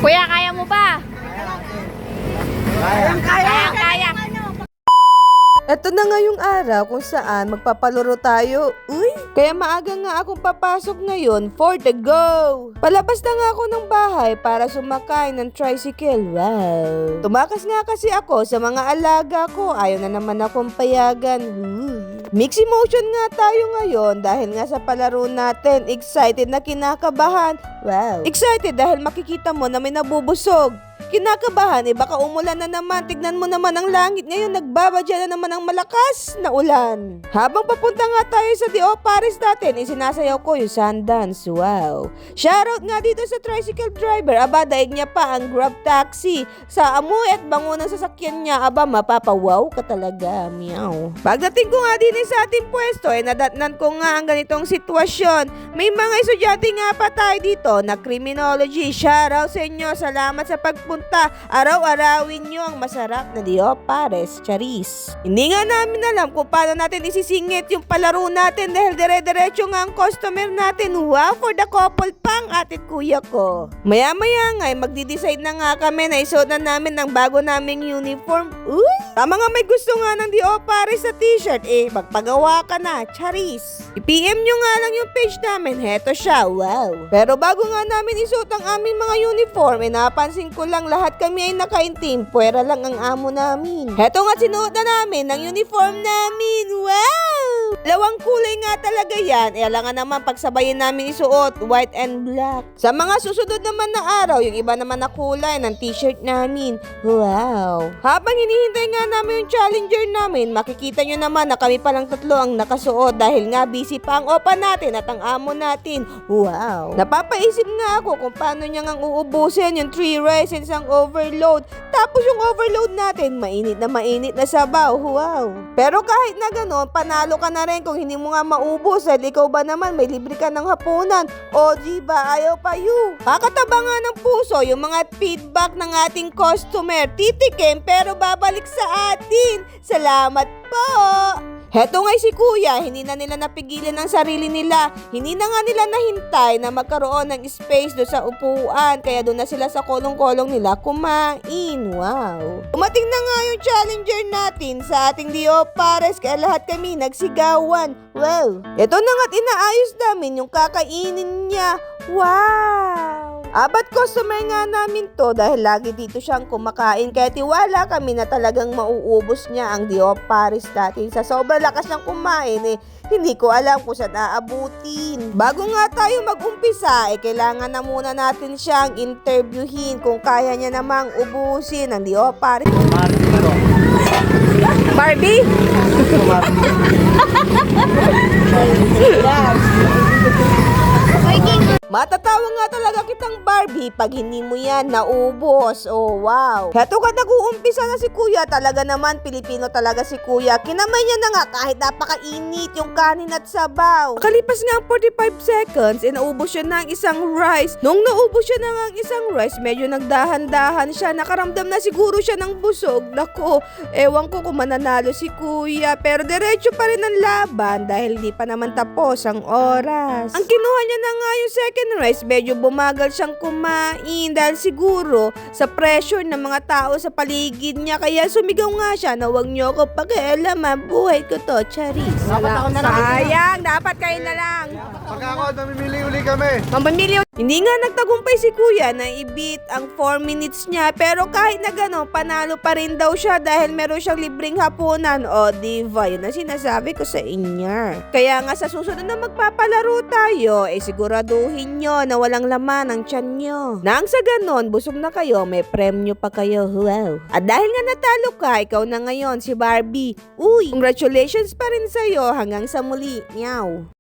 Kuya, kaya mo ba? Kaya. Eto na nga yung araw kung saan magpapalaro tayo. Uy! Kaya maaga nga akong papasok ngayon for the go! Palabas na nga ako ng bahay para sumakay ng tricycle. Wow! Tumakas nga kasi ako sa mga alaga ko. Ayaw na naman akong payagan. Mixed emotion nga tayo ngayon dahil nga sa palaro natin. Excited na kinakabahan. Wow! Excited dahil makikita mo na may nabubusog. Kinakabahan, baka umulan na naman. Tignan mo naman ang langit ngayon, nagbabadya na naman ang malakas na ulan. Habang papunta nga tayo sa D.O. Paris natin, sinasayaw ko yung Sundance. Wow! Shoutout nga dito sa tricycle driver. Aba, daig niya pa ang Grab taxi. Sa amoy at bango ng sasakyan niya, aba, mapapawaw ka talaga. Meow. Pagdating ko nga din sa ating pwesto, nadatnan ko nga ang ganitong sitwasyon. May mga estudyante nga pa tayo dito na criminology. Shoutout sa inyo. Salamat sa pagpunta. Araw-arawin nyo ang masarap na D.O. Paris, charis. Hindi nga namin alam kung paano natin isisingit yung palaro natin dahil dire-diretso nga ang customer natin. Wow, for the couple pang atit kuya ko. Maya-maya nga, magdi-decide na nga kami na isuot na namin ang bago naming uniform. Uy! Tama nga may gusto nga ng D.O. Paris sa t-shirt. Magpagawa ka na, charis. I-PM nyo nga lang yung page namin. Heto siya, wow. Pero bago nga namin isuot ang aming mga uniform, napansin ko lang lahat kami ay nakaintim, puwera lang ang amo namin. Heto nga sinuot na namin ng uniform namin. Wow! Lawang kulay nga talaga yan. Alangan naman pagsabayin namin isuot, white and black. Sa mga susunod naman na araw, yung iba naman na kulay ng t-shirt namin. Wow! Habang hinihintay nga namin yung challenger namin, makikita nyo naman na kami palang tatlo ang nakasuot dahil nga busy pa ang opa natin at ang amo natin. Wow! Napapaisip nga ako kung paano niya ngang uubusin yung 3 rice and isang overload. Tapos yung overload natin, mainit na sabaw. Wow! Pero kahit na gano'n, panalo ka na rin kung hindi mo nga maubos. Dahil ikaw ba naman, may libre ka ng hapunan. O di ba, ayaw pa you. Kakataba nga ng puso yung mga feedback ng ating customer. Titikim pero babalik sa atin. Salamat po! Heto nga'y si kuya, hindi na nila napigilan ang sarili nila. Hindi na nga nila nahintay na magkaroon ng space do sa upuan. Kaya doon na sila sa kolong-kolong nila kumain. Wow! Umating na nga yung challenger natin sa ating D.O. Paris. Kaya lahat kami nagsigawan. Wow! Ito na nga't inaayos namin yung kakainin niya. Wow! Abat customer nga namin to dahil lagi dito siyang kumakain kaya tiwala kami na talagang mauubos niya ang D.O. Paris natin. Sa sobrang lakas ng kumain hindi ko alam kung saan aabutin. Bago nga tayo mag-umpisa, kailangan na muna natin siyang interviewin kung kaya niya namang ubusin ang D.O. Paris. Barbie? Matatawa nga talaga kitang Barbie pag hindi mo yan naubos. Oh, wow. Heto ka nag-uumpisa na si kuya. Talaga naman, Pilipino talaga si kuya. Kinamay niya na nga kahit napakainit yung kanin at sabaw. Kalipas nga ang 45 seconds, naubos siya ng isang rice. Nung naubos siya ng isang rice, medyo nagdahan-dahan siya. Nakaramdam na siguro siya ng busog. Naku, ewan ko kung mananalo si kuya. Pero diretso pa rin ang laban dahil hindi pa naman tapos ang oras. Ang kinuha niya na nga yung second rice, medyo bumagal siyang kumain dahil siguro sa pressure ng mga tao sa paligid niya. Kaya sumigaw nga siya na huwag niyo ako pakialaman, buhay ko to, charis. Sayang, dapat kayo na lang. Pagka ako, namimili uli kami. Mamamili. Hindi nga nagtagumpay si kuya na i-beat ang 4 minutes niya, pero kahit na gano'n, panalo pa rin daw siya dahil meron siyang libreng hapunan. O diva, yun ang sinasabi ko sa inyo. Kaya nga sa susunod na magpapalaro tayo, siguraduhin nyo na walang laman ang tiyan nyo. Nang sa ganon, busog na kayo, may premyo pa kayo. Wow! At dahil nga natalo ka, ikaw na ngayon si Barbie. Uy, congratulations pa rin sa'yo hanggang sa muli. Meow!